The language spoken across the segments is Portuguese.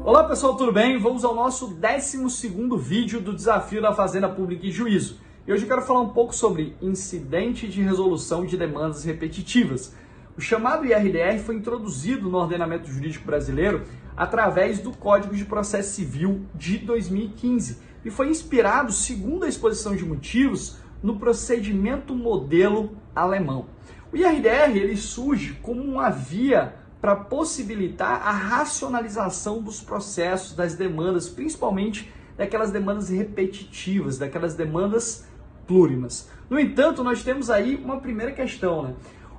Olá pessoal, tudo bem? Vamos ao nosso 12º vídeo do Desafio da Fazenda Pública e Juízo. E hoje eu quero falar um pouco sobre incidente de resolução de demandas repetitivas. O chamado IRDR foi introduzido no ordenamento jurídico brasileiro através do Código de Processo Civil de 2015 e foi inspirado, segundo a exposição de motivos, no procedimento modelo alemão. O IRDR ele surge como uma via para possibilitar a racionalização dos processos, das demandas, principalmente daquelas demandas repetitivas, daquelas demandas plurimas. No entanto, nós temos aí uma primeira questão, né?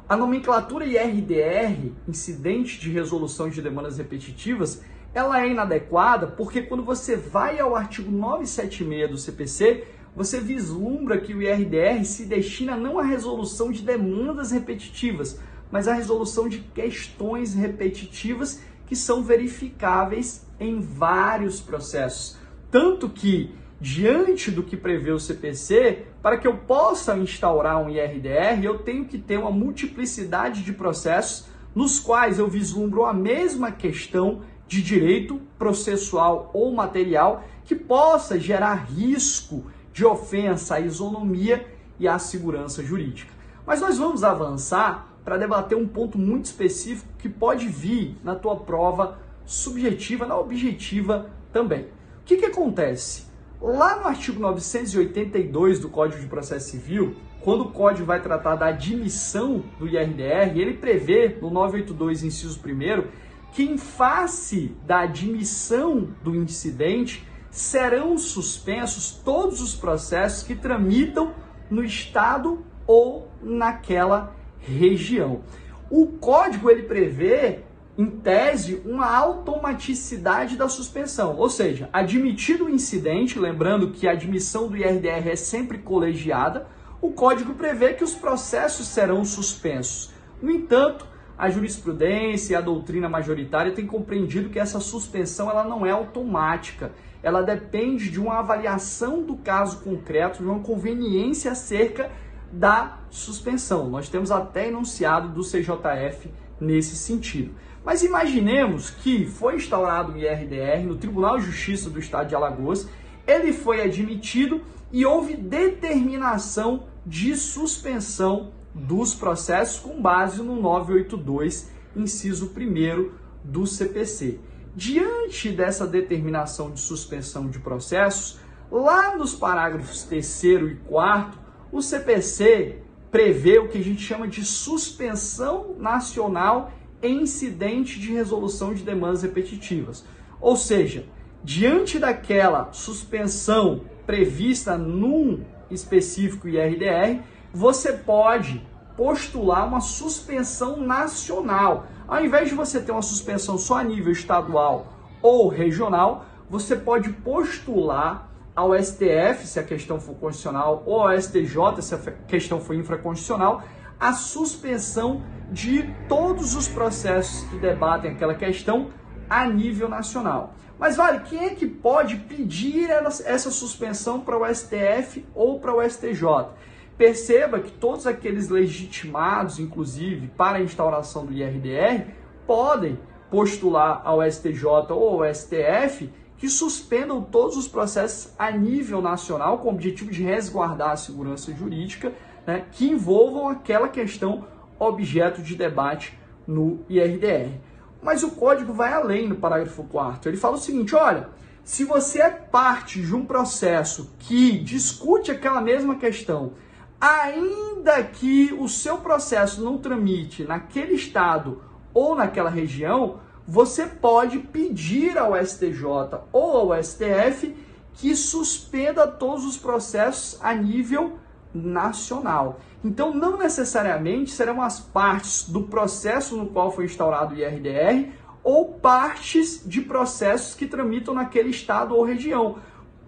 A nomenclatura IRDR, incidente de resolução de demandas repetitivas, ela é inadequada porque quando você vai ao artigo 976 do CPC, você vislumbra que o IRDR se destina não à resolução de demandas repetitivas, mas à resolução de questões repetitivas que são verificáveis em vários processos. Tanto que, diante do que prevê o CPC, para que eu possa instaurar um IRDR, eu tenho que ter uma multiplicidade de processos nos quais eu vislumbro a mesma questão de direito processual ou material que possa gerar risco de ofensa à isonomia e à segurança jurídica. Mas nós vamos avançar para debater um ponto muito específico que pode vir na tua prova subjetiva, na objetiva também. O que acontece? Lá no artigo 982 do Código de Processo Civil, quando o Código vai tratar da admissão do IRDR, ele prevê, no 982, inciso 1º, que em face da admissão do incidente, serão suspensos todos os processos que tramitam no Estado ou naquela região. O Código ele prevê, em tese, uma automaticidade da suspensão, ou seja, admitido o incidente, lembrando que a admissão do IRDR é sempre colegiada, o Código prevê que os processos serão suspensos. No entanto, a jurisprudência e a doutrina majoritária têm compreendido que essa suspensão ela não é automática, ela depende de uma avaliação do caso concreto, de uma conveniência acerca da suspensão. Nós temos até enunciado do CJF nesse sentido. Mas imaginemos que foi instaurado o IRDR no Tribunal de Justiça do Estado de Alagoas, ele foi admitido e houve determinação de suspensão dos processos com base no 982, inciso 1º do CPC. Diante dessa determinação de suspensão de processos, lá nos parágrafos 3º e 4º, o CPC prevê o que a gente chama de suspensão nacional em incidente de resolução de demandas repetitivas. Ou seja, diante daquela suspensão prevista num específico IRDR, você pode postular uma suspensão nacional. Ao invés de você ter uma suspensão só a nível estadual ou regional, você pode postular ao STF, se a questão for constitucional, ou ao STJ, se a questão for infraconstitucional, a suspensão de todos os processos que debatem aquela questão a nível nacional. Mas vale, quem é que pode pedir essa suspensão para o STF ou para o STJ? Perceba que todos aqueles legitimados, inclusive, para a instauração do IRDR, podem postular ao STJ ou ao STF que suspendam todos os processos a nível nacional com o objetivo de resguardar a segurança jurídica, né, que envolvam aquela questão objeto de debate no IRDR. Mas o Código vai além no parágrafo 4º. Ele fala o seguinte, olha, se você é parte de um processo que discute aquela mesma questão, ainda que o seu processo não tramite naquele estado ou naquela região, você pode pedir ao STJ ou ao STF que suspenda todos os processos a nível nacional. Então, não necessariamente serão as partes do processo no qual foi instaurado o IRDR ou partes de processos que tramitam naquele estado ou região.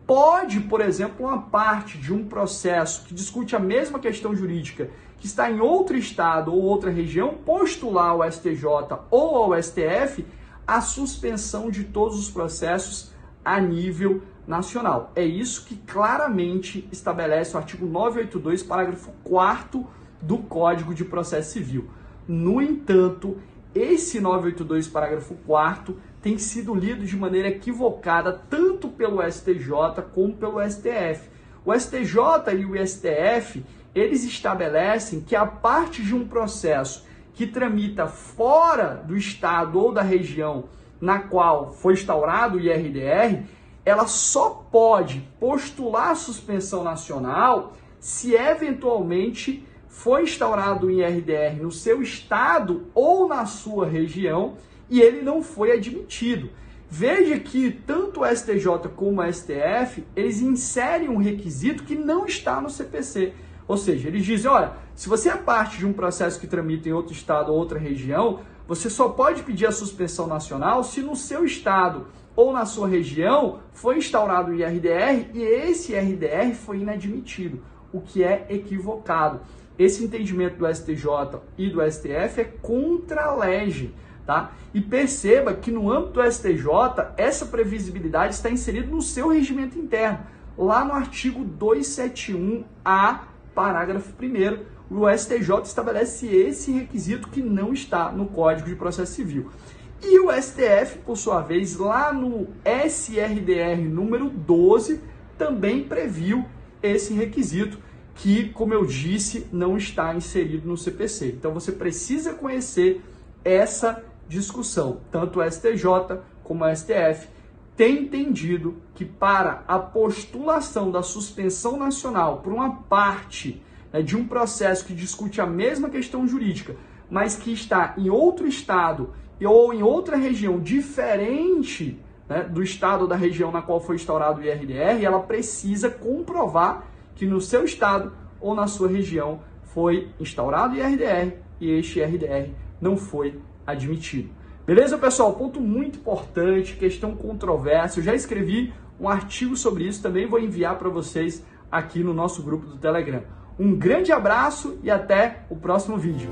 Pode, por exemplo, uma parte de um processo que discute a mesma questão jurídica que está em outro estado ou outra região, postular ao STJ ou ao STF a suspensão de todos os processos a nível nacional. É isso que claramente estabelece o artigo 982, parágrafo 4º do Código de Processo Civil. No entanto, esse 982, parágrafo 4º, tem sido lido de maneira equivocada tanto pelo STJ como pelo STF. O STJ e o STF, eles estabelecem que a parte de um processo que tramita fora do estado ou da região na qual foi instaurado o IRDR, ela só pode postular a suspensão nacional se eventualmente foi instaurado o IRDR no seu estado ou na sua região e ele não foi admitido. Veja que tanto o STJ como o STF, eles inserem um requisito que não está no CPC. Ou seja, eles dizem, olha, se você é parte de um processo que tramita em outro estado ou outra região, você só pode pedir a suspensão nacional se no seu estado ou na sua região foi instaurado o IRDR e esse IRDR foi inadmitido, o que é equivocado. Esse entendimento do STJ e do STF é contra a lege. Tá? E perceba que no âmbito do STJ, essa previsibilidade está inserida no seu regimento interno. Lá no artigo 271A, parágrafo 1º, o STJ estabelece esse requisito que não está no Código de Processo Civil. E o STF, por sua vez, lá no SRDR número 12, também previu esse requisito que, como eu disse, não está inserido no CPC. Então você precisa conhecer essa discussão. Tanto o STJ como o STF têm entendido que para a postulação da suspensão nacional por uma parte, né, de um processo que discute a mesma questão jurídica, mas que está em outro estado ou em outra região diferente, né, do estado ou da região na qual foi instaurado o IRDR, ela precisa comprovar que no seu estado ou na sua região foi instaurado o IRDR e este IRDR não foi admitido. Beleza, pessoal? Ponto muito importante, questão controversa. Eu já escrevi um artigo sobre isso, também vou enviar para vocês aqui no nosso grupo do Telegram. Um grande abraço e até o próximo vídeo.